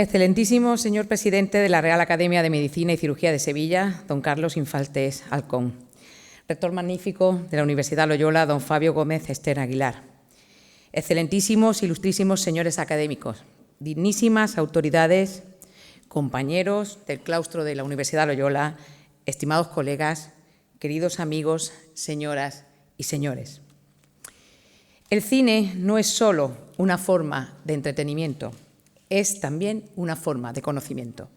Excelentísimo señor presidente de la Real Academia de Medicina y Cirugía de Sevilla, don Carlos Infaltés Halcón. Rector magnífico de la Universidad Loyola, don Fabio Gómez Ester Aguilar. Excelentísimos, ilustrísimos señores académicos, dignísimas autoridades, compañeros del claustro de la Universidad Loyola, estimados colegas, queridos amigos, señoras y señores. El cine no es solo una forma de entretenimiento, es también una forma de conocimiento.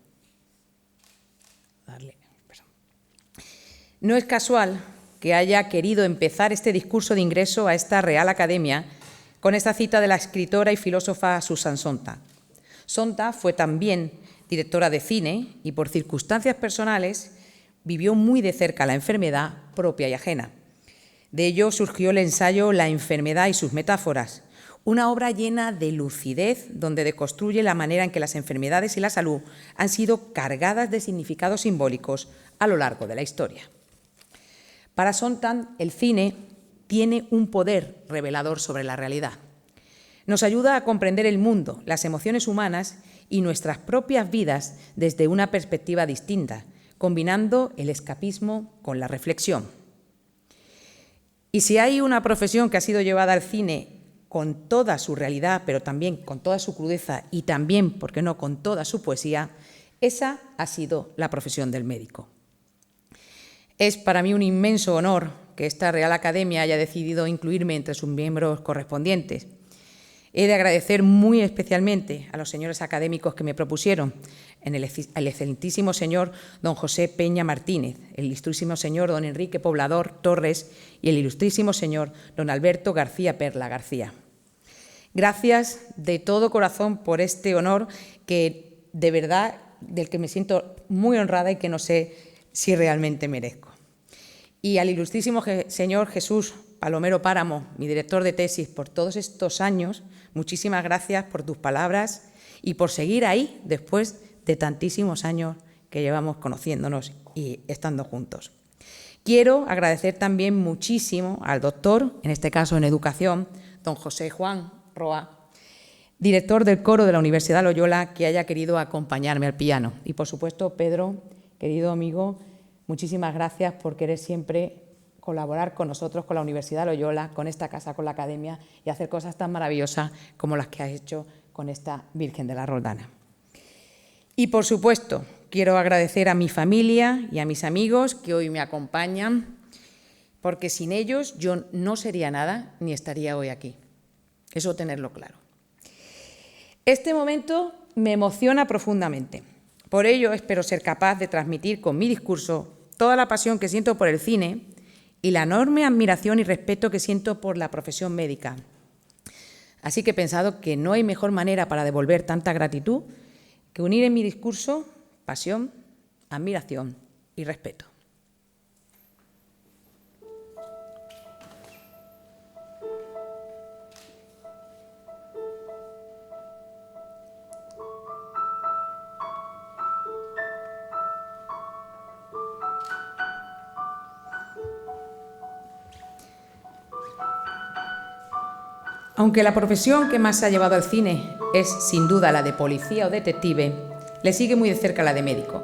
No es casual que haya querido empezar este discurso de ingreso a esta Real Academia con esta cita de la escritora y filósofa Susan Sontag. Sontag fue también directora de cine y, por circunstancias personales, vivió muy de cerca la enfermedad propia y ajena. De ello surgió el ensayo La enfermedad y sus metáforas, una obra llena de lucidez donde deconstruye la manera en que las enfermedades y la salud han sido cargadas de significados simbólicos a lo largo de la historia. Para Sontag, el cine tiene un poder revelador sobre la realidad. Nos ayuda a comprender el mundo, las emociones humanas y nuestras propias vidas desde una perspectiva distinta, combinando el escapismo con la reflexión. Y si hay una profesión que ha sido llevada al cine con toda su realidad, pero también con toda su crudeza y también, ¿por qué no?, con toda su poesía, esa ha sido la profesión del médico. Es para mí un inmenso honor que esta Real Academia haya decidido incluirme entre sus miembros correspondientes. He de agradecer muy especialmente a los señores académicos que me propusieron, el excelentísimo señor don José Peña Martínez, el ilustrísimo señor don Enrique Poblador Torres y el ilustrísimo señor don Alberto García Perla García. Gracias de todo corazón por este honor que, de verdad, del que me siento muy honrada y que no sé si realmente merezco. Y al ilustrísimo señor Jesús Palomero Páramo, mi director de tesis, por todos estos años, muchísimas gracias por tus palabras y por seguir ahí después de tantísimos años que llevamos conociéndonos y estando juntos. Quiero agradecer también muchísimo al doctor, en este caso en educación, don José Juan Roa, director del coro de la Universidad Loyola, que haya querido acompañarme al piano. Y, por supuesto, Pedro, querido amigo, muchísimas gracias por querer siempre colaborar con nosotros, con la Universidad Loyola, con esta casa, con la Academia y hacer cosas tan maravillosas como las que has hecho con esta Virgen de la Roldana. Y, por supuesto, quiero agradecer a mi familia y a mis amigos que hoy me acompañan, porque sin ellos yo no sería nada ni estaría hoy aquí. Eso tenerlo claro. Este momento me emociona profundamente. Por ello, espero ser capaz de transmitir con mi discurso toda la pasión que siento por el cine y la enorme admiración y respeto que siento por la profesión médica. Así que he pensado que no hay mejor manera para devolver tanta gratitud que unir en mi discurso pasión, admiración y respeto. Aunque la profesión que más se ha llevado al cine es, sin duda, la de policía o detective, le sigue muy de cerca la de médico.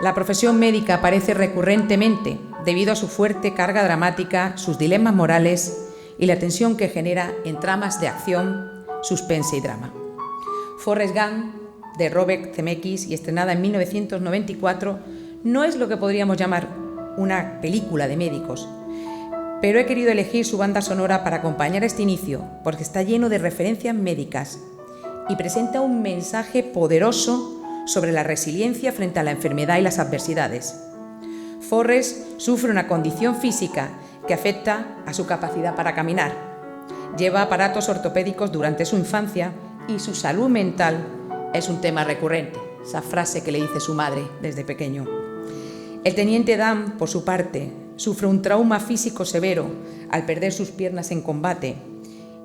La profesión médica aparece recurrentemente debido a su fuerte carga dramática, sus dilemas morales y la tensión que genera en tramas de acción, suspense y drama. Forrest Gump, de Robert Zemeckis y estrenada en 1994, no es lo que podríamos llamar una película de médicos, pero he querido elegir su banda sonora para acompañar este inicio porque está lleno de referencias médicas y presenta un mensaje poderoso sobre la resiliencia frente a la enfermedad y las adversidades. Forrest sufre una condición física que afecta a su capacidad para caminar. Lleva aparatos ortopédicos durante su infancia y su salud mental es un tema recurrente, esa frase que le dice su madre desde pequeño. El teniente Dan, por su parte, sufre un trauma físico severo al perder sus piernas en combate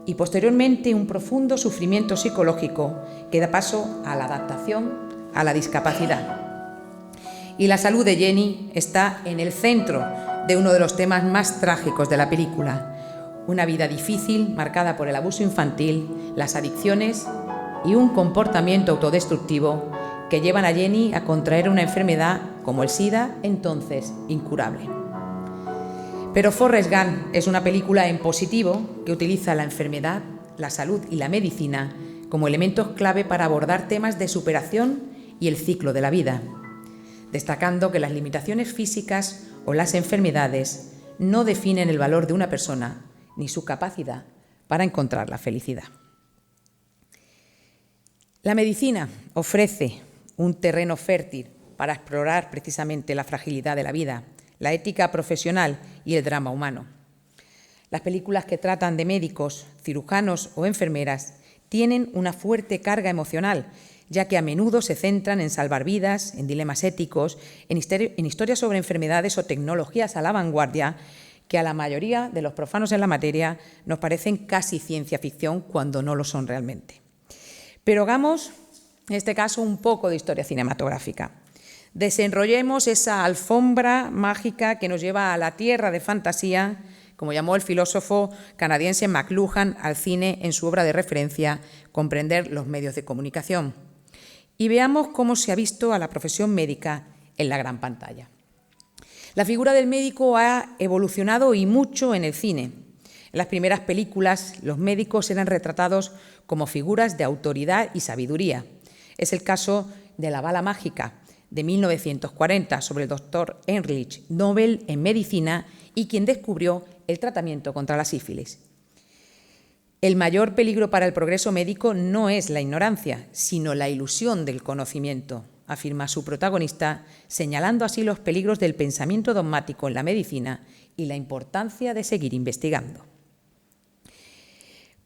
y posteriormente un profundo sufrimiento psicológico que da paso a la adaptación a la discapacidad. Y la salud de Jenny está en el centro de uno de los temas más trágicos de la película, una vida difícil marcada por el abuso infantil, las adicciones y un comportamiento autodestructivo que llevan a Jenny a contraer una enfermedad como el SIDA, entonces incurable. Pero Forrest Gump es una película en positivo que utiliza la enfermedad, la salud y la medicina como elementos clave para abordar temas de superación y el ciclo de la vida, destacando que las limitaciones físicas o las enfermedades no definen el valor de una persona ni su capacidad para encontrar la felicidad. La medicina ofrece un terreno fértil para explorar precisamente la fragilidad de la vida, la ética profesional y el drama humano. Las películas que tratan de médicos, cirujanos o enfermeras tienen una fuerte carga emocional, ya que a menudo se centran en salvar vidas, en dilemas éticos, en historias sobre enfermedades o tecnologías a la vanguardia, que a la mayoría de los profanos en la materia nos parecen casi ciencia ficción cuando no lo son realmente. Pero hagamos, en este caso, un poco de historia cinematográfica. Desenrollemos esa alfombra mágica que nos lleva a la tierra de fantasía, como llamó el filósofo canadiense McLuhan al cine en su obra de referencia, Comprender los medios de comunicación. Y veamos cómo se ha visto a la profesión médica en la gran pantalla. La figura del médico ha evolucionado y mucho en el cine. En las primeras películas, los médicos eran retratados como figuras de autoridad y sabiduría. Es el caso de La bala mágica, de 1940, sobre el doctor Ehrlich, Nobel en medicina y quien descubrió el tratamiento contra la sífilis. El mayor peligro para el progreso médico no es la ignorancia, sino la ilusión del conocimiento, afirma su protagonista, señalando así los peligros del pensamiento dogmático en la medicina y la importancia de seguir investigando.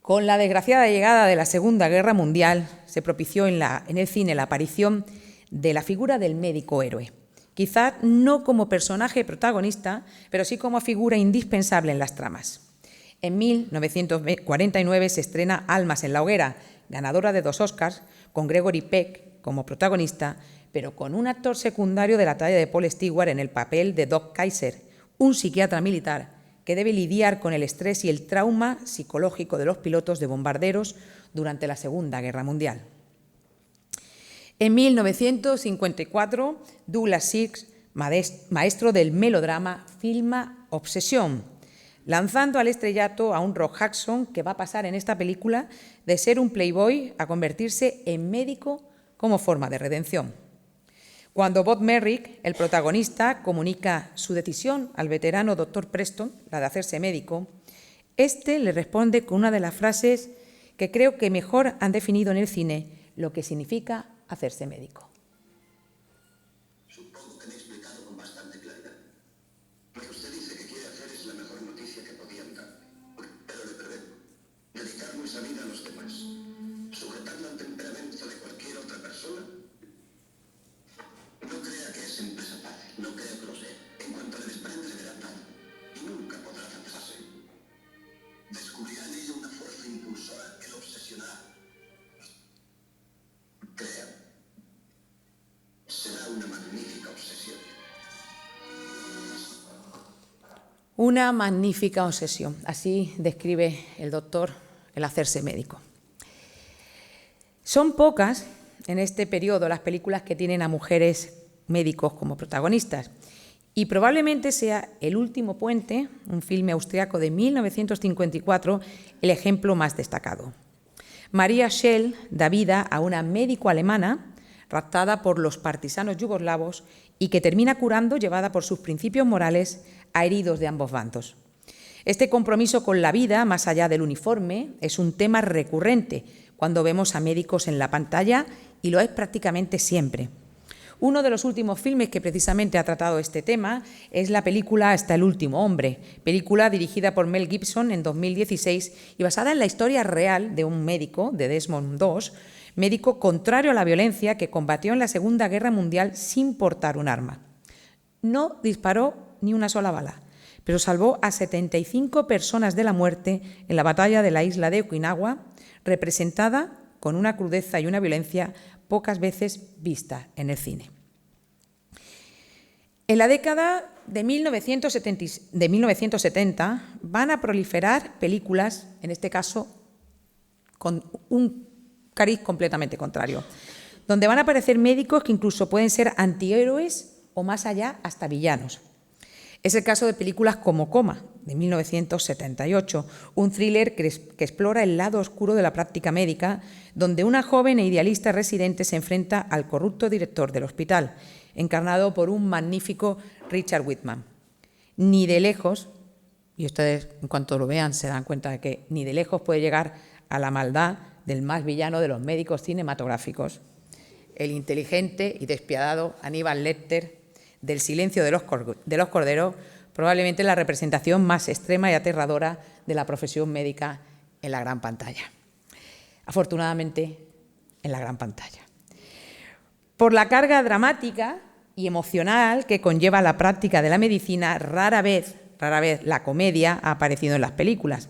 Con la desgraciada llegada de la Segunda Guerra Mundial, se propició en el cine la aparición de la figura del médico héroe, quizás no como personaje protagonista, pero sí como figura indispensable en las tramas. En 1949 se estrena Almas en la hoguera, ganadora de 2 Oscars, con Gregory Peck como protagonista, pero con un actor secundario de la talla de Paul Stewart en el papel de Doc Kaiser, un psiquiatra militar que debe lidiar con el estrés y el trauma psicológico de los pilotos de bombarderos durante la Segunda Guerra Mundial. En 1954, Douglas Sirk, maestro del melodrama, filma Obsesión, lanzando al estrellato a un Rock Hudson que va a pasar en esta película de ser un playboy a convertirse en médico como forma de redención. Cuando Bob Merrick, el protagonista, comunica su decisión al veterano Dr. Preston, la de hacerse médico, este le responde con una de las frases que creo que mejor han definido en el cine lo que significa hacerse médico. Supongo que me he explicado con bastante claridad. Lo que usted dice que quiere hacer es la mejor noticia que podían dar. Pero le prevengo. Dedicar nuestra vida a los demás, sujetando al temperamento de cualquier otra persona. No crea que es empresa fácil, no crea que lo sea. En cuanto le desprende, le verá nada. Y nunca podrá cansarse. Descubrirá en ella una fuerza impulsora que lo obsesionará. Crea. Será una magnífica obsesión. Una magnífica obsesión. Así describe el doctor el hacerse médico. Son pocas en este periodo las películas que tienen a mujeres médicos como protagonistas y probablemente sea El último puente, un filme austriaco de 1954, el ejemplo más destacado. Maria Schell da vida a una médico alemana raptada por los partisanos yugoslavos y que termina curando, llevada por sus principios morales, a heridos de ambos bandos. Este compromiso con la vida, más allá del uniforme, es un tema recurrente cuando vemos a médicos en la pantalla y lo es prácticamente siempre. Uno de los últimos filmes que precisamente ha tratado este tema es la película Hasta el último hombre, película dirigida por Mel Gibson en 2016 y basada en la historia real de un médico, de Desmond II, médico contrario a la violencia que combatió en la Segunda Guerra Mundial sin portar un arma. No disparó ni una sola bala, pero salvó a 75 personas de la muerte en la batalla de la isla de Okinawa, representada con una crudeza y una violencia pocas veces vista en el cine. En la década de 1970 van a proliferar películas, en este caso con un cariz completamente contrario, donde van a aparecer médicos que incluso pueden ser antihéroes o más allá hasta villanos. Es el caso de películas como Coma, de 1978, un thriller que explora el lado oscuro de la práctica médica, donde una joven e idealista residente se enfrenta al corrupto director del hospital, encarnado por un magnífico Richard Whitman. Ni de lejos, y ustedes en cuanto lo vean se dan cuenta de que ni de lejos puede llegar a la maldad del más villano de los médicos cinematográficos, el inteligente y despiadado Aníbal Lecter, del Silencio de los Corderos, probablemente la representación más extrema y aterradora de la profesión médica en la gran pantalla. Afortunadamente, en la gran pantalla. Por la carga dramática y emocional que conlleva la práctica de la medicina, rara vez la comedia ha aparecido en las películas.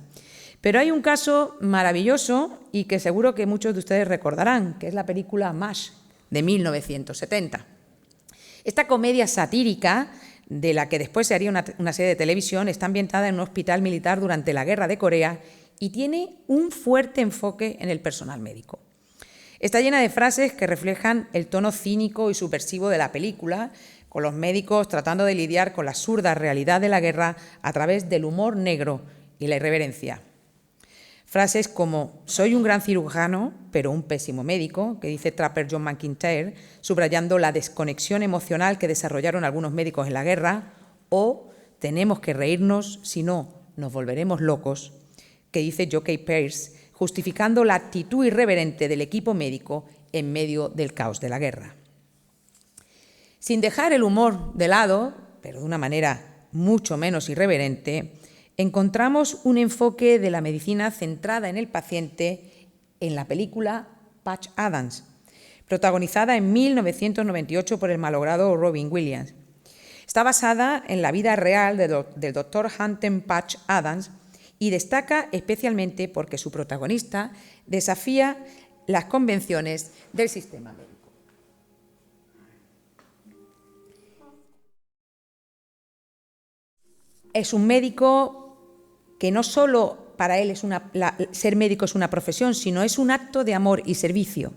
Pero hay un caso maravilloso y que seguro que muchos de ustedes recordarán, que es la película MASH, de 1970. Esta comedia satírica, de la que después se haría una serie de televisión, está ambientada en un hospital militar durante la Guerra de Corea y tiene un fuerte enfoque en el personal médico. Está llena de frases que reflejan el tono cínico y subversivo de la película, con los médicos tratando de lidiar con la absurda realidad de la guerra a través del humor negro y la irreverencia. Frases como «soy un gran cirujano, pero un pésimo médico», que dice Trapper John McIntyre, subrayando la desconexión emocional que desarrollaron algunos médicos en la guerra, o «tenemos que reírnos, si no, nos volveremos locos», que dice Jockey Pierce, justificando la actitud irreverente del equipo médico en medio del caos de la guerra. Sin dejar el humor de lado, pero de una manera mucho menos irreverente, encontramos un enfoque de la medicina centrada en el paciente en la película Patch Adams, protagonizada en 1998 por el malogrado Robin Williams. Está basada en la vida real del Dr. Hampton Patch Adams y destaca especialmente porque su protagonista desafía las convenciones del sistema médico. Es un médico que no solo para él ser médico es una profesión, sino es un acto de amor y servicio,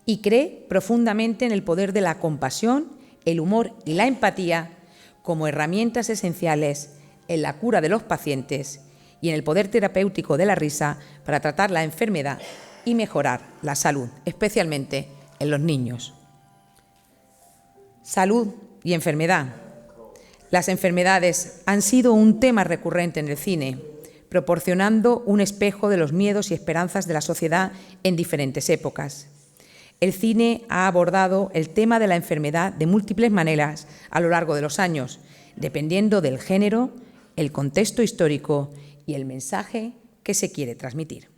y cree profundamente en el poder de la compasión, el humor y la empatía como herramientas esenciales en la cura de los pacientes y en el poder terapéutico de la risa para tratar la enfermedad y mejorar la salud, especialmente en los niños. Salud y enfermedad. Las enfermedades han sido un tema recurrente en el cine, proporcionando un espejo de los miedos y esperanzas de la sociedad en diferentes épocas. El cine ha abordado el tema de la enfermedad de múltiples maneras a lo largo de los años, dependiendo del género, el contexto histórico y el mensaje que se quiere transmitir.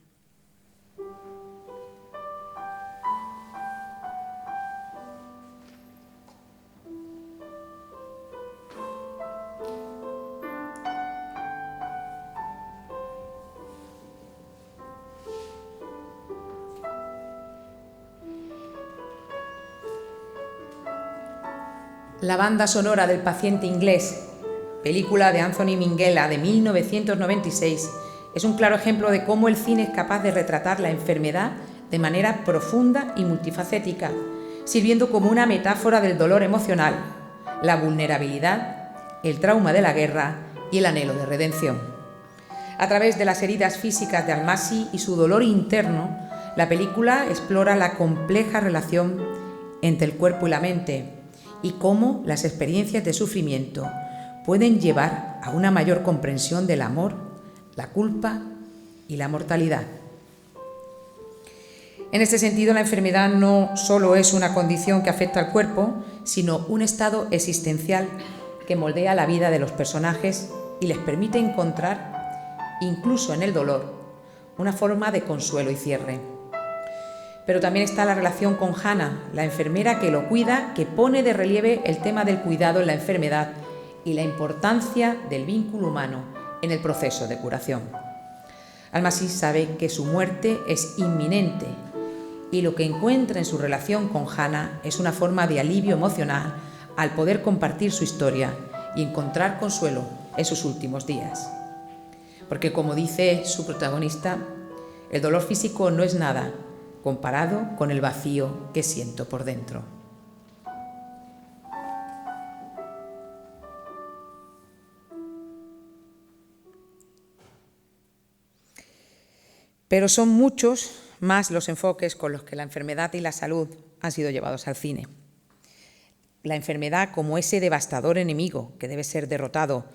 La banda sonora del paciente inglés, película de Anthony Minghella de 1996, es un claro ejemplo de cómo el cine es capaz de retratar la enfermedad de manera profunda y multifacética, sirviendo como una metáfora del dolor emocional, la vulnerabilidad, el trauma de la guerra y el anhelo de redención. A través de las heridas físicas de Almasi y su dolor interno, la película explora la compleja relación entre el cuerpo y la mente, y cómo las experiencias de sufrimiento pueden llevar a una mayor comprensión del amor, la culpa y la mortalidad. En este sentido, la enfermedad no solo es una condición que afecta al cuerpo, sino un estado existencial que moldea la vida de los personajes y les permite encontrar, incluso en el dolor, una forma de consuelo y cierre. Pero también está la relación con Hannah, la enfermera que lo cuida, que pone de relieve el tema del cuidado en la enfermedad y la importancia del vínculo humano en el proceso de curación. Almasi sabe que su muerte es inminente y lo que encuentra en su relación con Hannah es una forma de alivio emocional al poder compartir su historia y encontrar consuelo en sus últimos días. Porque como dice su protagonista, el dolor físico no es nada comparado con el vacío que siento por dentro. Pero son muchos más los enfoques con los que la enfermedad y la salud han sido llevados al cine. La enfermedad como ese devastador enemigo que debe ser derrotado,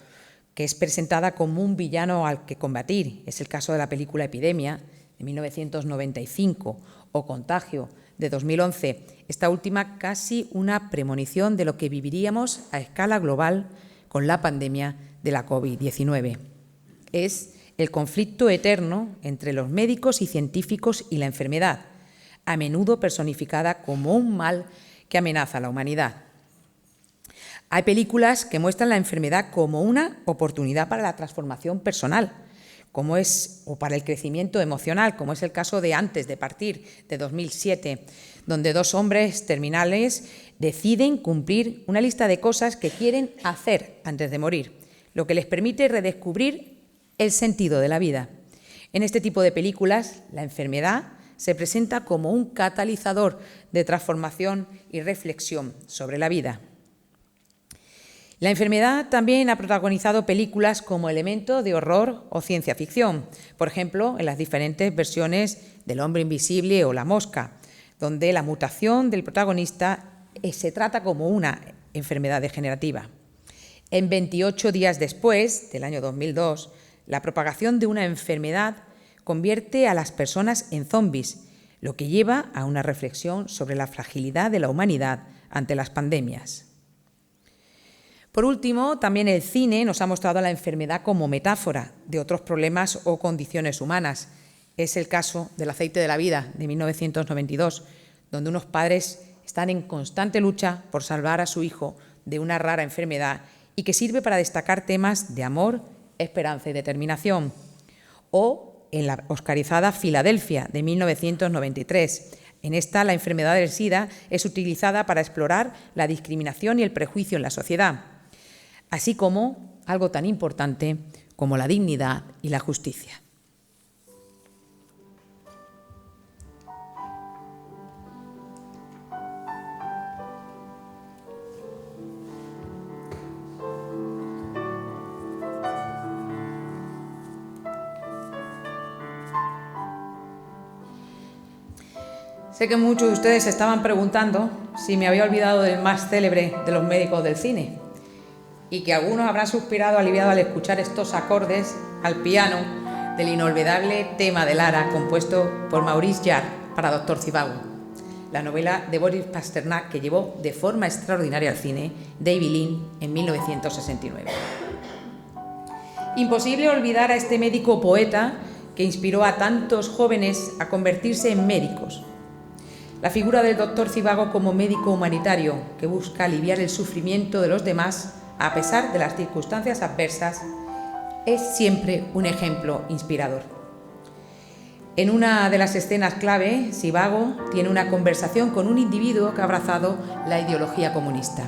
que es presentada como un villano al que combatir. Es el caso de la película Epidemia, de 1995, o Contagio, de 2011. Esta última casi una premonición de lo que viviríamos a escala global con la pandemia de la COVID-19. Es el conflicto eterno entre los médicos y científicos y la enfermedad, a menudo personificada como un mal que amenaza a la humanidad. Hay películas que muestran la enfermedad como una oportunidad para la transformación personal, o para el crecimiento emocional, como es el caso de Antes de partir, de 2007, donde dos hombres terminales deciden cumplir una lista de cosas que quieren hacer antes de morir, lo que les permite redescubrir el sentido de la vida. En este tipo de películas, la enfermedad se presenta como un catalizador de transformación y reflexión sobre la vida. La enfermedad también ha protagonizado películas como elemento de horror o ciencia ficción, por ejemplo, en las diferentes versiones del Hombre Invisible o La Mosca, donde la mutación del protagonista se trata como una enfermedad degenerativa. En 28 días después, del año 2002, la propagación de una enfermedad convierte a las personas en zombis, lo que lleva a una reflexión sobre la fragilidad de la humanidad ante las pandemias. Por último, también el cine nos ha mostrado a la enfermedad como metáfora de otros problemas o condiciones humanas. Es el caso del Aceite de la vida, de 1992, donde unos padres están en constante lucha por salvar a su hijo de una rara enfermedad y que sirve para destacar temas de amor, esperanza y determinación. O en la oscarizada Filadelfia, de 1993. En esta, la enfermedad del SIDA es utilizada para explorar la discriminación y el prejuicio en la sociedad, así como algo tan importante como la dignidad y la justicia. Sé que muchos de ustedes se estaban preguntando si me había olvidado del más célebre de los médicos del cine y que algunos habrán suspirado aliviado al escuchar estos acordes al piano del inolvidable tema de Lara compuesto por Maurice Jarre para Dr. Zhivago, la novela de Boris Pasternak que llevó de forma extraordinaria al cine David Lean en 1969. Imposible olvidar a este médico poeta que inspiró a tantos jóvenes a convertirse en médicos. La figura del Dr. Zhivago como médico humanitario que busca aliviar el sufrimiento de los demás a pesar de las circunstancias adversas es siempre un ejemplo inspirador. En una de las escenas clave, Zhivago tiene una conversación con un individuo que ha abrazado la ideología comunista.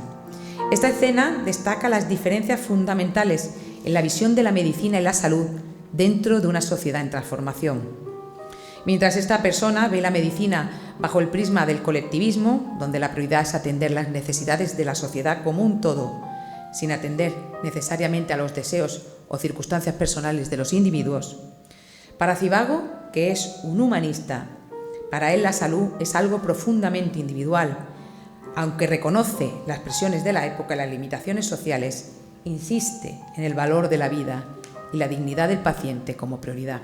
Esta escena destaca las diferencias fundamentales en la visión de la medicina y la salud dentro de una sociedad en transformación. Mientras esta persona ve la medicina bajo el prisma del colectivismo, donde la prioridad es atender las necesidades de la sociedad como un todo, sin atender necesariamente a los deseos o circunstancias personales de los individuos. Para Zhivago, que es un humanista, para él la salud es algo profundamente individual. Aunque reconoce las presiones de la época y las limitaciones sociales, insiste en el valor de la vida y la dignidad del paciente como prioridad.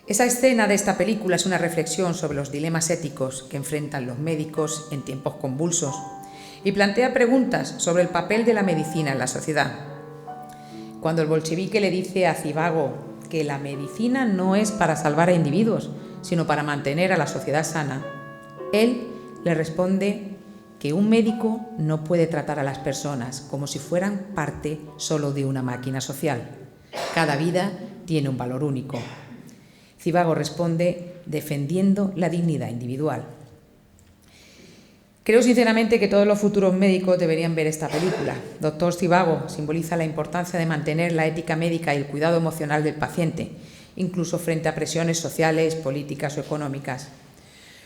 Esa escena de esta película es una reflexión sobre los dilemas éticos que enfrentan los médicos en tiempos convulsos y plantea preguntas sobre el papel de la medicina en la sociedad. Cuando el bolchevique le dice a Zhivago que la medicina no es para salvar a individuos, sino para mantener a la sociedad sana, él le responde que un médico no puede tratar a las personas como si fueran parte solo de una máquina social. Cada vida tiene un valor único. Zhivago responde defendiendo la dignidad individual. Creo sinceramente que todos los futuros médicos deberían ver esta película. Dr. Zhivago simboliza la importancia de mantener la ética médica y el cuidado emocional del paciente incluso frente a presiones sociales, políticas o económicas.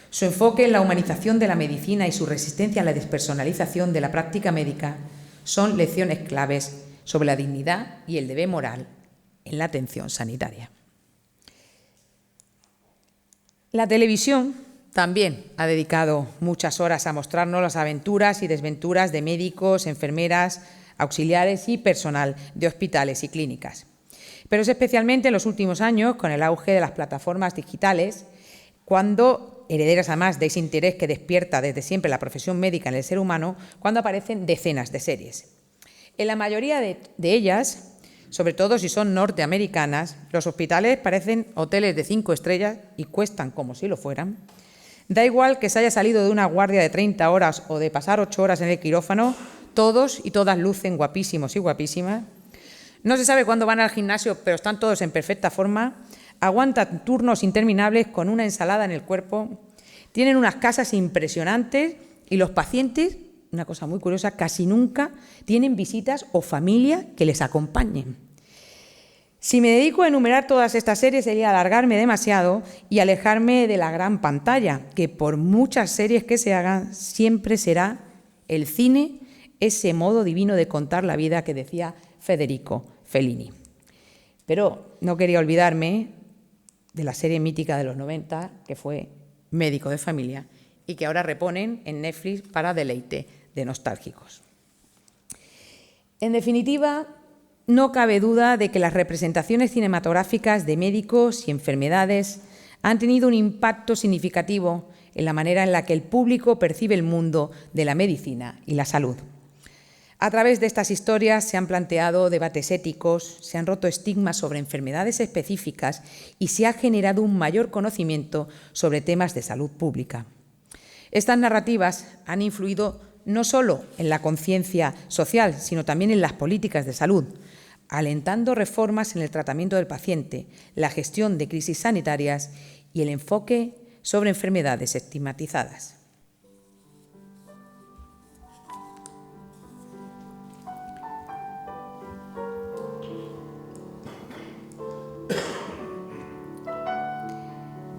Su enfoque en la humanización de la medicina y su resistencia a la despersonalización de la práctica médica son lecciones claves sobre la dignidad y el deber moral en la atención sanitaria. La televisión también ha dedicado muchas horas a mostrarnos las aventuras y desventuras de médicos, enfermeras, auxiliares y personal de hospitales y clínicas. Pero es especialmente en los últimos años, con el auge de las plataformas digitales, cuando, herederas además de ese interés que despierta desde siempre la profesión médica en el ser humano, cuando aparecen decenas de series. En la mayoría de ellas, sobre todo si son norteamericanas, los hospitales parecen hoteles de 5 estrellas y cuestan como si lo fueran. Da igual que se haya salido de una guardia de 30 horas o de pasar 8 horas en el quirófano, todos y todas lucen guapísimos y guapísimas. No se sabe cuándo van al gimnasio, pero están todos en perfecta forma. Aguantan turnos interminables con una ensalada en el cuerpo. Tienen unas casas impresionantes y los pacientes, una cosa muy curiosa, casi nunca tienen visitas o familia que les acompañen. Si me dedico a enumerar todas estas series sería alargarme demasiado y alejarme de la gran pantalla, que por muchas series que se hagan siempre será el cine, ese modo divino de contar la vida que decía Federico Fellini. Pero no quería olvidarme de la serie mítica de los 90, que fue Médico de Familia, y que ahora reponen en Netflix para deleite de nostálgicos. En definitiva, no cabe duda de que las representaciones cinematográficas de médicos y enfermedades han tenido un impacto significativo en la manera en la que el público percibe el mundo de la medicina y la salud. A través de estas historias se han planteado debates éticos, se han roto estigmas sobre enfermedades específicas y se ha generado un mayor conocimiento sobre temas de salud pública. Estas narrativas han influido no solo en la conciencia social, sino también en las políticas de salud, alentando reformas en el tratamiento del paciente, la gestión de crisis sanitarias y el enfoque sobre enfermedades estigmatizadas.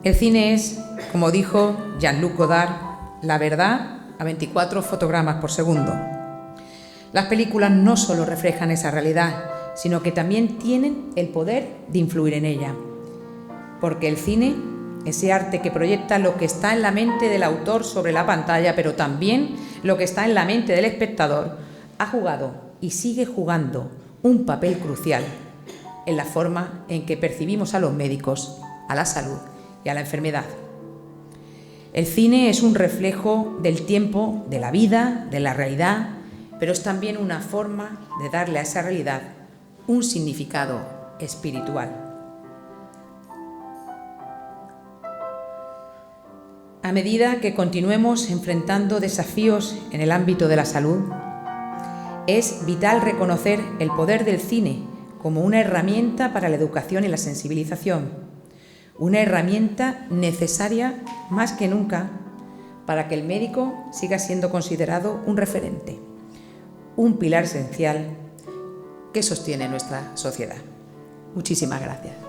El cine es, como dijo Jean-Luc Godard, la verdad a 24 fotogramas por segundo. Las películas no solo reflejan esa realidad, sino que también tienen el poder de influir en ella. Porque el cine, ese arte que proyecta lo que está en la mente del autor sobre la pantalla, pero también lo que está en la mente del espectador, ha jugado y sigue jugando un papel crucial en la forma en que percibimos a los médicos, a la salud y a la enfermedad. El cine es un reflejo del tiempo, de la vida, de la realidad, pero es también una forma de darle a esa realidad un significado espiritual. A medida que continuemos enfrentando desafíos en el ámbito de la salud, es vital reconocer el poder del cine como una herramienta para la educación y la sensibilización, una herramienta necesaria más que nunca para que el médico siga siendo considerado un referente, un pilar esencial que sostiene nuestra sociedad. Muchísimas gracias.